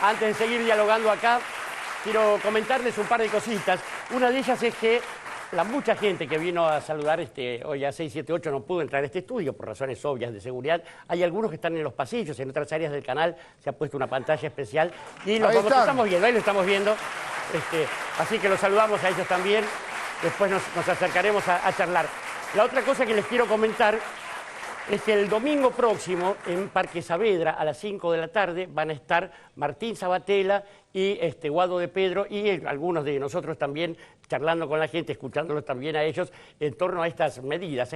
Antes de seguir dialogando acá, quiero comentarles un par de cositas. Una de ellas es que la mucha gente que vino a saludar hoy a 678 no pudo entrar a este estudio por razones obvias de seguridad. Hay algunos que están en los pasillos, en otras áreas del canal se ha puesto una pantalla especial y lo estamos viendo, ahí lo estamos viendo. Así que los saludamos a ellos también. Después nos acercaremos a charlar. La otra cosa que les quiero comentar es que el domingo próximo en Parque Saavedra a las 5 de la tarde van a estar Martín Sabatella y Guado de Pedro y algunos de nosotros también charlando con la gente, escuchándolos también a ellos en torno a estas medidas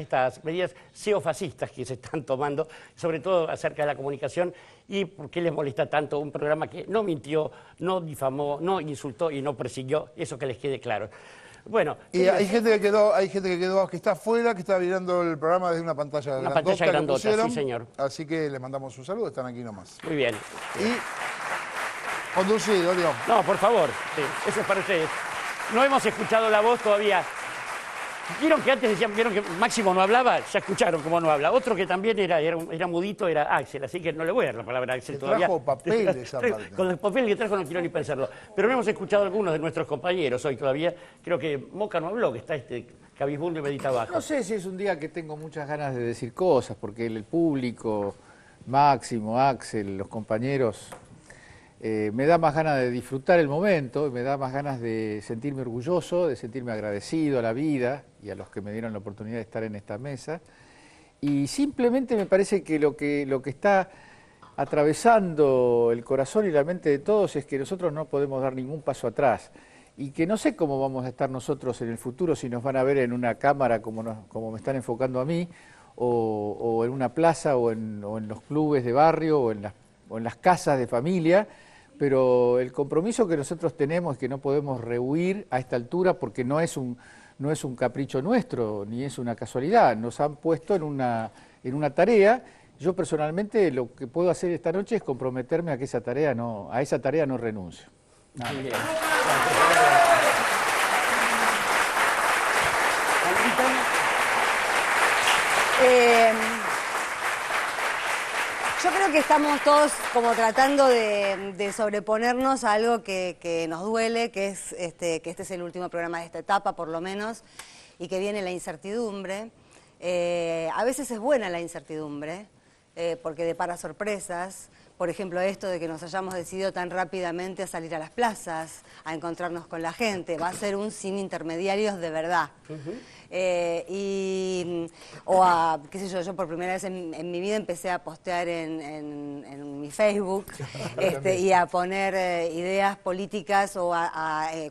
xenofascistas que se están tomando, sobre todo acerca de la comunicación y por qué les molesta tanto un programa que no mintió, no difamó, no insultó y no persiguió, eso que les quede claro. Bueno, y hay gente que quedó, que está afuera, que está mirando el programa desde una pantalla grandota. Una pantalla grandota, sí, señor. Así que les mandamos un saludo, están aquí nomás. Muy bien. Y conducido, León. No, por favor, sí, eso es para ustedes. No hemos escuchado la voz todavía. ¿Vieron que antes vieron que Máximo no hablaba? Ya escucharon cómo no habla. Otro que también era mudito era Axel, así que no le voy a dar la palabra a Axel todavía. Trajo papel esa parte. Con el papel que trajo no quiero ni pensarlo. Pero no hemos escuchado a algunos de nuestros compañeros hoy todavía. Creo que Moca no habló, que está cabizbundo y medita abajo. No sé si es un día que tengo muchas ganas de decir cosas, porque el público, Máximo, Axel, los compañeros... me da más ganas de disfrutar el momento, me da más ganas de sentirme orgulloso, de sentirme agradecido a la vida y a los que me dieron la oportunidad de estar en esta mesa. Y simplemente me parece que lo que está atravesando el corazón y la mente de todos es que nosotros no podemos dar ningún paso atrás y que no sé cómo vamos a estar nosotros en el futuro, si nos van a ver en una cámara como me están enfocando a mí, o en una plaza, o en los clubes de barrio, o en las casas de familia. Pero el compromiso que nosotros tenemos es que no podemos rehuir a esta altura porque no es un capricho nuestro, ni es una casualidad. Nos han puesto en una tarea. Yo personalmente lo que puedo hacer esta noche es comprometerme a que esa tarea no renuncio. Muy bien. Yo creo que estamos todos como tratando de sobreponernos a algo que nos duele, que es que este es el último programa de esta etapa, por lo menos, y que viene la incertidumbre. A veces es buena la incertidumbre, porque depara sorpresas. Por ejemplo, esto de que nos hayamos decidido tan rápidamente a salir a las plazas, a encontrarnos con la gente. Va a ser un sin intermediarios de verdad. Qué sé yo por primera vez en mi vida empecé a postear en mi Facebook y a poner ideas políticas o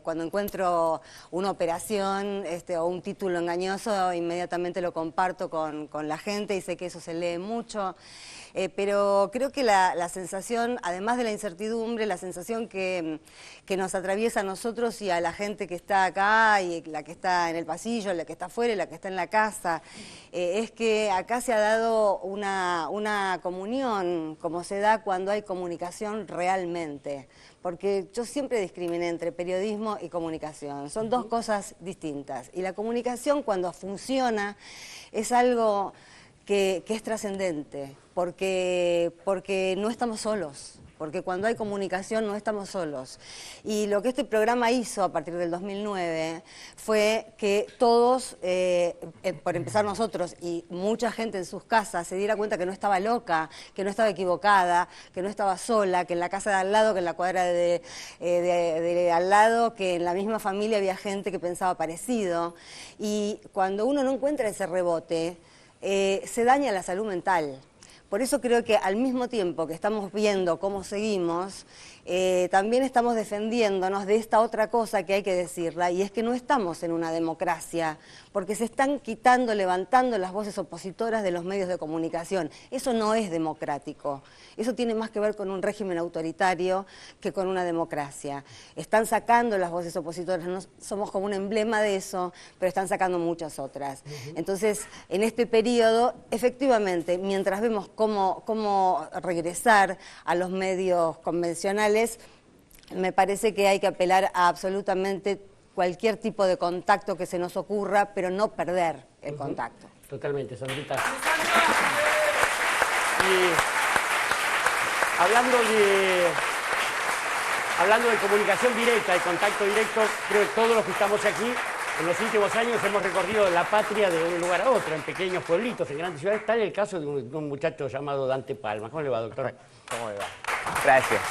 cuando encuentro una operación o un título engañoso, inmediatamente lo comparto con la gente y sé que eso se lee mucho. Pero creo que la sensación, además de la incertidumbre, la sensación que nos atraviesa a nosotros y a la gente que está acá, y la que está en el pasillo, la que está afuera y la que está en la casa, es que acá se ha dado una comunión, como se da cuando hay comunicación realmente. Porque yo siempre discriminé entre periodismo y comunicación. Son dos cosas distintas. Y la comunicación, cuando funciona, es algo que es trascendente, porque no estamos solos, porque cuando hay comunicación no estamos solos. Y lo que este programa hizo a partir del 2009 fue que todos, por empezar nosotros y mucha gente en sus casas, se diera cuenta que no estaba loca, que no estaba equivocada, que no estaba sola, que en la casa de al lado, que en la cuadra de al lado, que en la misma familia había gente que pensaba parecido. Y cuando uno no encuentra ese rebote, se daña la salud mental. Por eso creo que al mismo tiempo que estamos viendo cómo seguimos, también estamos defendiéndonos de esta otra cosa que hay que decirla, y es que no estamos en una democracia, porque se están levantando las voces opositoras de los medios de comunicación. Eso no es democrático. Eso tiene más que ver con un régimen autoritario que con una democracia. Están sacando las voces opositoras, no somos como un emblema de eso, pero están sacando muchas otras. Entonces, en este periodo, efectivamente, mientras vemos cómo regresar a los medios convencionales, me parece que hay que apelar a absolutamente cualquier tipo de contacto que se nos ocurra, pero no perder el contacto. Totalmente, Sandrita. Y hablando Hablando de comunicación directa, de contacto directo, creo que todos los que estamos aquí, en los últimos años hemos recorrido la patria de un lugar a otro, en pequeños pueblitos, en grandes ciudades. Tal el caso de un muchacho llamado Dante Palma. ¿Cómo le va, doctor? ¿Cómo le va? Gracias.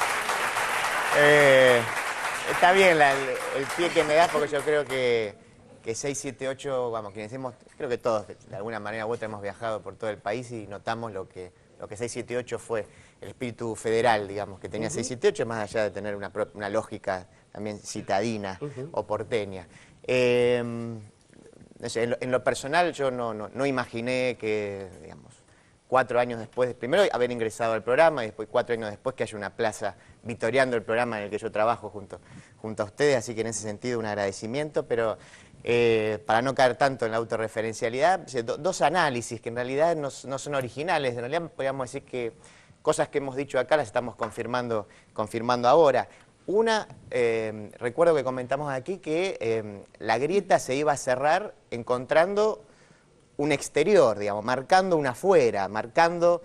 Está bien el pie que me das, porque yo creo que 678, vamos, quienes hemos, creo que todos de alguna manera u otra hemos viajado por todo el país y notamos lo que 678 fue el espíritu federal, digamos, que tenía 678, más allá de tener una lógica también citadina o porteña. No sé, en lo personal yo no imaginé que, digamos, 4 años después, primero haber ingresado al programa y después 4 años después que haya una plaza vitoreando el programa en el que yo trabajo junto a ustedes, así que en ese sentido un agradecimiento, pero para no caer tanto en la autorreferencialidad, dos análisis que en realidad no son originales, en realidad podríamos decir que cosas que hemos dicho acá las estamos confirmando ahora. Una, recuerdo que comentamos aquí que la grieta se iba a cerrar encontrando un exterior, digamos, marcando un afuera,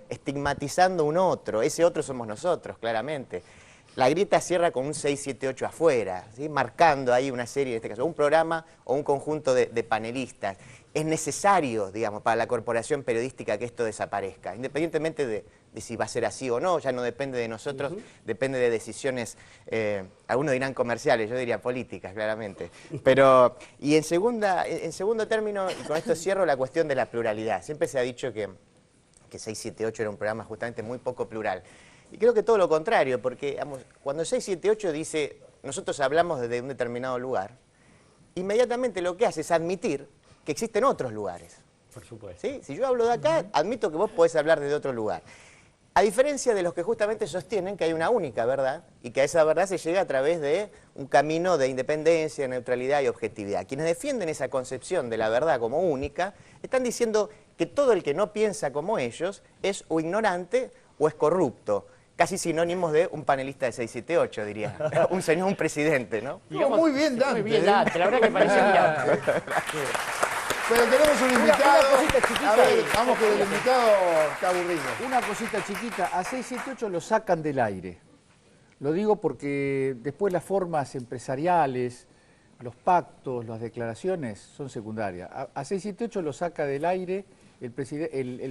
estigmatizando un otro. Ese otro somos nosotros, claramente. La grieta cierra con un 678 afuera, ¿sí? Marcando ahí una serie, en este caso, un programa o un conjunto de panelistas. Es necesario, digamos, para la corporación periodística que esto desaparezca, independientemente de si va a ser así o no, ya no depende de nosotros, depende de decisiones, algunos dirán comerciales, yo diría políticas, claramente. Pero, y en segundo término, y con esto cierro, la cuestión de la pluralidad. Siempre se ha dicho que 678 era un programa justamente muy poco plural. Y creo que todo lo contrario, porque digamos, cuando 678 dice, nosotros hablamos desde un determinado lugar, inmediatamente lo que hace es admitir que existen otros lugares. Por supuesto. ¿Sí? Si yo hablo de acá, admito que vos podés hablar desde otro lugar. A diferencia de los que justamente sostienen que hay una única verdad y que a esa verdad se llega a través de un camino de independencia, neutralidad y objetividad. Quienes defienden esa concepción de la verdad como única están diciendo que todo el que no piensa como ellos es o ignorante o es corrupto. Casi sinónimos de un panelista de 678, diría. Un presidente, ¿no? Digamos, muy bien, Dante. Muy bien, Dante. La verdad que parecía bien. Pero tenemos un invitado. Una cosita chiquita. A ver, vamos que el invitado está aburrido. Una cosita chiquita. A 678 lo sacan del aire. Lo digo porque después las formas empresariales, los pactos, las declaraciones son secundarias. A 678 lo saca del aire el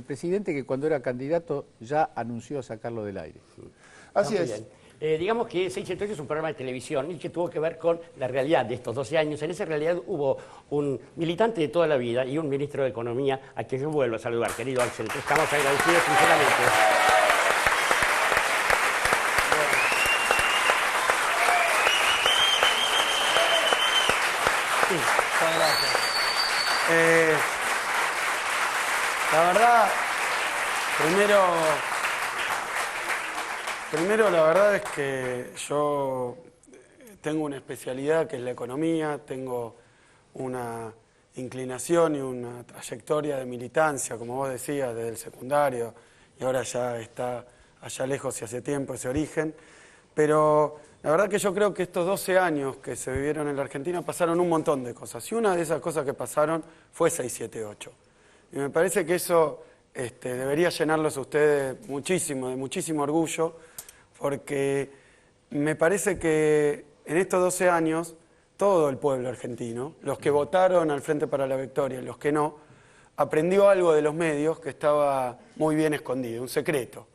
presidente que cuando era candidato ya anunció sacarlo del aire. Así es. Digamos que 678 es un programa de televisión y que tuvo que ver con la realidad de estos 12 años. En esa realidad hubo un militante de toda la vida y un ministro de Economía a quien yo vuelvo a saludar. Querido Axel, estamos agradecidos sinceramente. Sí, muchas gracias. La verdad, primero la verdad es que yo tengo una especialidad que es la economía, tengo una inclinación y una trayectoria de militancia, como vos decías, desde el secundario, y ahora ya está allá lejos y hace tiempo ese origen, pero la verdad que yo creo que estos 12 años que se vivieron en la Argentina pasaron un montón de cosas, y una de esas cosas que pasaron fue 678. Y me parece que eso debería llenarlos a ustedes muchísimo, de muchísimo orgullo, porque me parece que en estos 12 años todo el pueblo argentino, los que votaron al Frente para la Victoria y los que no, aprendió algo de los medios que estaba muy bien escondido, un secreto,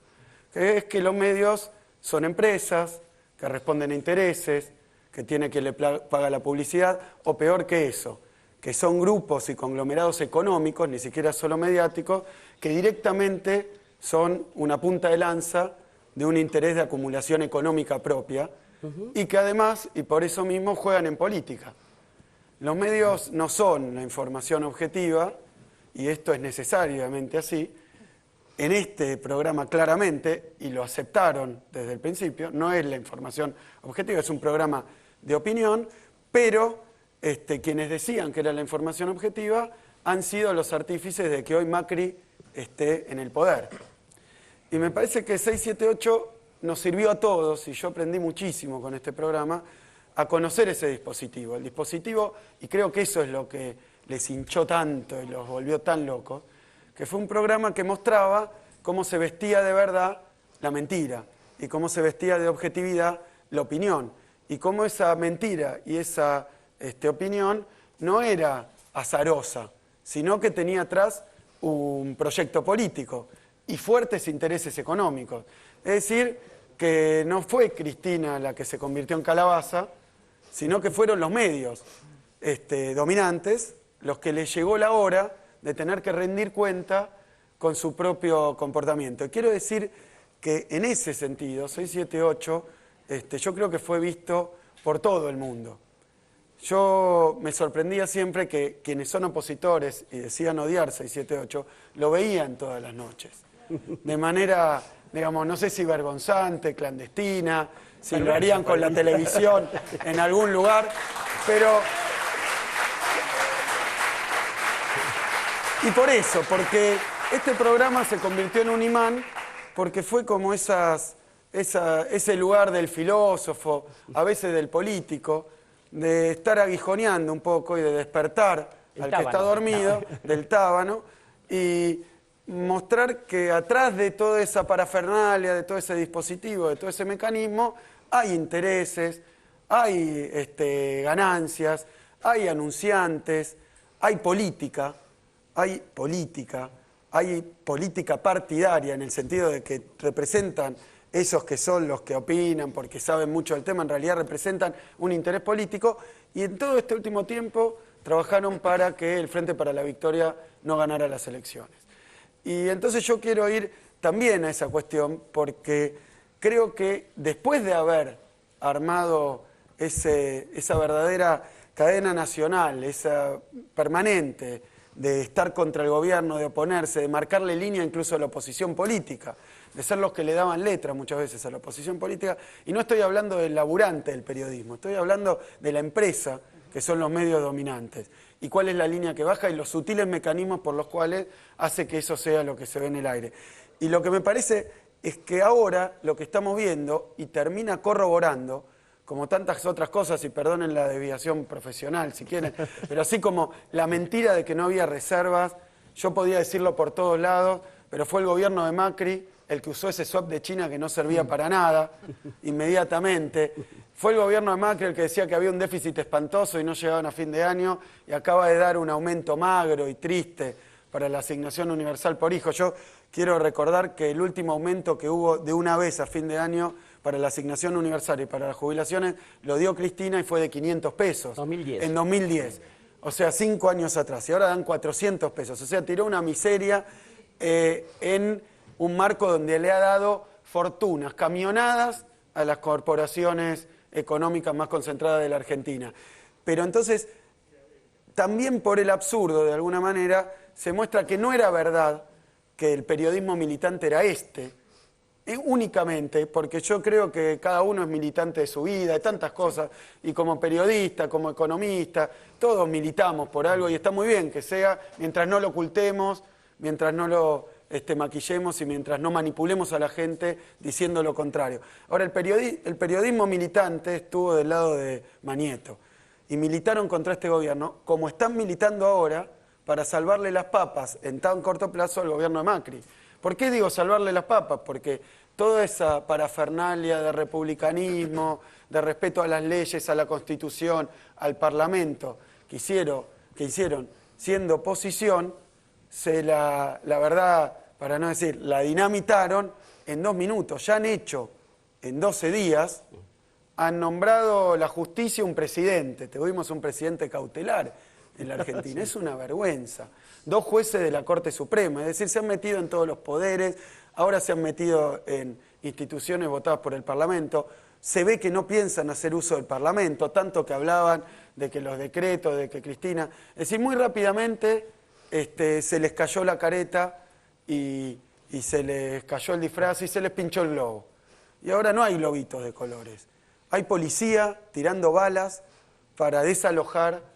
que es que los medios son empresas que responden a intereses, que tiene que le paga la publicidad, o peor que eso, que son grupos y conglomerados económicos, ni siquiera solo mediáticos, que directamente son una punta de lanza de un interés de acumulación económica propia, y que además, y por eso mismo, juegan en política. Los medios no son la información objetiva, y esto es necesariamente así. En este programa claramente, y lo aceptaron desde el principio, no es la información objetiva, es un programa de opinión, pero quienes decían que era la información objetiva han sido los artífices de que hoy Macri esté en el poder. Y me parece que 678 nos sirvió a todos, y yo aprendí muchísimo con este programa, a conocer ese dispositivo. El dispositivo, y creo que eso es lo que les hinchó tanto y los volvió tan locos, que fue un programa que mostraba cómo se vestía de verdad la mentira y cómo se vestía de objetividad la opinión. y cómo esa mentira y esa opinión no era azarosa, sino que tenía atrás un proyecto político y fuertes intereses económicos. Es decir, que no fue Cristina la que se convirtió en calabaza, sino que fueron los medios dominantes los que le llegó la hora de tener que rendir cuenta con su propio comportamiento. Y quiero decir que en ese sentido, 678, yo creo que fue visto por todo el mundo. Yo me sorprendía siempre que quienes son opositores y decían odiar 678, lo veían todas las noches. De manera, digamos, no sé si vergonzante, clandestina, si lo harían con la televisión en algún lugar, pero... Y por eso, porque este programa se convirtió en un imán, porque fue como ese lugar del filósofo, a veces del político, de estar aguijoneando un poco y de despertar al que está dormido, del tábano, y mostrar que atrás de toda esa parafernalia, de todo ese dispositivo, de todo ese mecanismo, hay intereses, hay ganancias, hay anunciantes, hay política partidaria en el sentido de que representan esos que son los que opinan porque saben mucho del tema, en realidad representan un interés político, y en todo este último tiempo trabajaron para que el Frente para la Victoria no ganara las elecciones. Y entonces yo quiero ir también a esa cuestión porque creo que después de haber armado esa verdadera cadena nacional, esa permanente, de estar contra el gobierno, de oponerse, de marcarle línea incluso a la oposición política, de ser los que le daban letra muchas veces a la oposición política, y no estoy hablando del laburante del periodismo, estoy hablando de la empresa, que son los medios dominantes, y cuál es la línea que baja y los sutiles mecanismos por los cuales hace que eso sea lo que se ve en el aire. Y lo que me parece es que ahora lo que estamos viendo, y termina corroborando, como tantas otras cosas, y perdonen la desviación profesional si quieren, pero así como la mentira de que no había reservas, yo podía decirlo por todos lados, pero fue el gobierno de Macri el que usó ese swap de China que no servía para nada, inmediatamente. Fue el gobierno de Macri el que decía que había un déficit espantoso y no llegaban a fin de año, y acaba de dar un aumento magro y triste para la asignación universal por hijo. Yo quiero recordar que el último aumento que hubo de una vez a fin de año para la asignación universal y para las jubilaciones lo dio Cristina y fue de 500 pesos. 2010. En 2010. O sea, 5 años atrás. Y ahora dan 400 pesos. O sea, tiró una miseria en un marco donde le ha dado fortunas, camionadas a las corporaciones económicas más concentradas de la Argentina. Pero entonces, también por el absurdo, de alguna manera, se muestra que no era verdad que el periodismo militante era únicamente, porque yo creo que cada uno es militante de su vida, de tantas cosas, y como periodista, como economista, todos militamos por algo, y está muy bien que sea, mientras no lo ocultemos, mientras no lo maquillemos y mientras no manipulemos a la gente diciendo lo contrario. Ahora, el periodismo militante estuvo del lado de Mañeto, y militaron contra este gobierno, como están militando ahora, para salvarle las papas en tan corto plazo al gobierno de Macri. ¿Por qué digo salvarle las papas? Porque toda esa parafernalia de republicanismo, de respeto a las leyes, a la Constitución, al Parlamento, que hicieron siendo oposición, la verdad, para no decir, la dinamitaron en 2 minutos. Ya han hecho, en 12 días, han nombrado la justicia un presidente. Tuvimos un presidente cautelar en la Argentina. Es una vergüenza. 2 jueces de la Corte Suprema, es decir, se han metido en todos los poderes, ahora se han metido en instituciones votadas por el Parlamento. Se ve que no piensan hacer uso del Parlamento, tanto que hablaban de que los decretos, de que Cristina... Es decir, muy rápidamente se les cayó la careta y se les cayó el disfraz y se les pinchó el globo. Y ahora no hay globitos de colores. Hay policía tirando balas para desalojar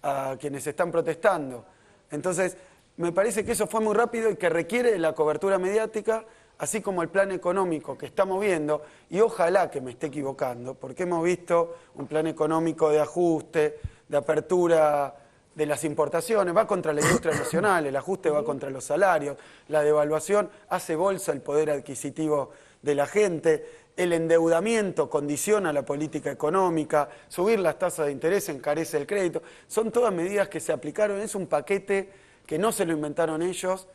a quienes están protestando. Entonces, me parece que eso fue muy rápido y que requiere la cobertura mediática, así como el plan económico que estamos viendo, y ojalá que me esté equivocando, porque hemos visto un plan económico de ajuste, de apertura de las importaciones, va contra la industria nacional, el ajuste va contra los salarios, la devaluación hace bolsa el poder adquisitivo de la gente. El endeudamiento condiciona la política económica, subir las tasas de interés encarece el crédito. Son todas medidas que se aplicaron, es un paquete que no se lo inventaron ellos,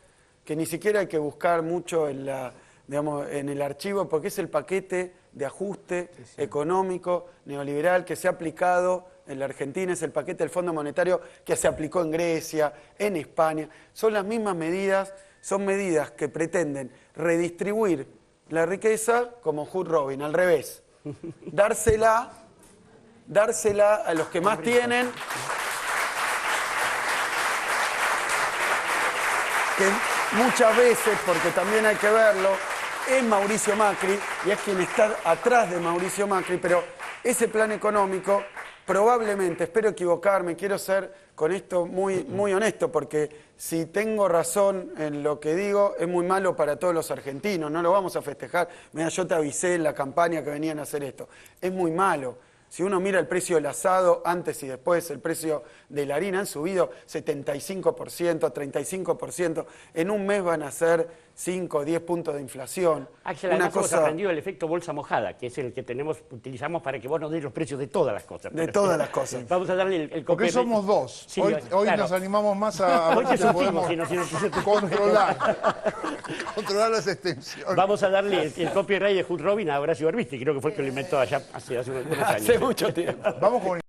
que ni siquiera hay que buscar mucho en el archivo, porque es el paquete de ajuste económico neoliberal que se ha aplicado en la Argentina, es el paquete del Fondo Monetario que se aplicó en Grecia, en España. Son las mismas medidas, son medidas que pretenden redistribuir la riqueza como Hood Robin, al revés. Dársela a los que más tienen, que muchas veces, porque también hay que verlo, es Mauricio Macri y es quien está atrás de Mauricio Macri, pero ese plan económico probablemente, espero equivocarme, quiero ser con esto muy honesto, porque si tengo razón en lo que digo, es muy malo para todos los argentinos, no lo vamos a festejar. Mira, yo te avisé en la campaña que venían a hacer esto. Es muy malo. Si uno mira el precio del asado antes y después, el precio de la harina han subido 75%, 35%. En un mes van a ser 5 o 10 puntos de inflación. Axel, además hemos aprendido el efecto bolsa mojada, que es el que utilizamos para que vos nos des los precios de todas las cosas. De todas las cosas. Vamos a darle el Porque somos dos. Sí, hoy claro. Nos animamos más a hoy te podemos controlar las extensiones. Vamos a darle el copyright de Hood Robin a Horacio Berbisky, creo que fue el que lo inventó allá hace unos años. Hace mucho tiempo. Vamos con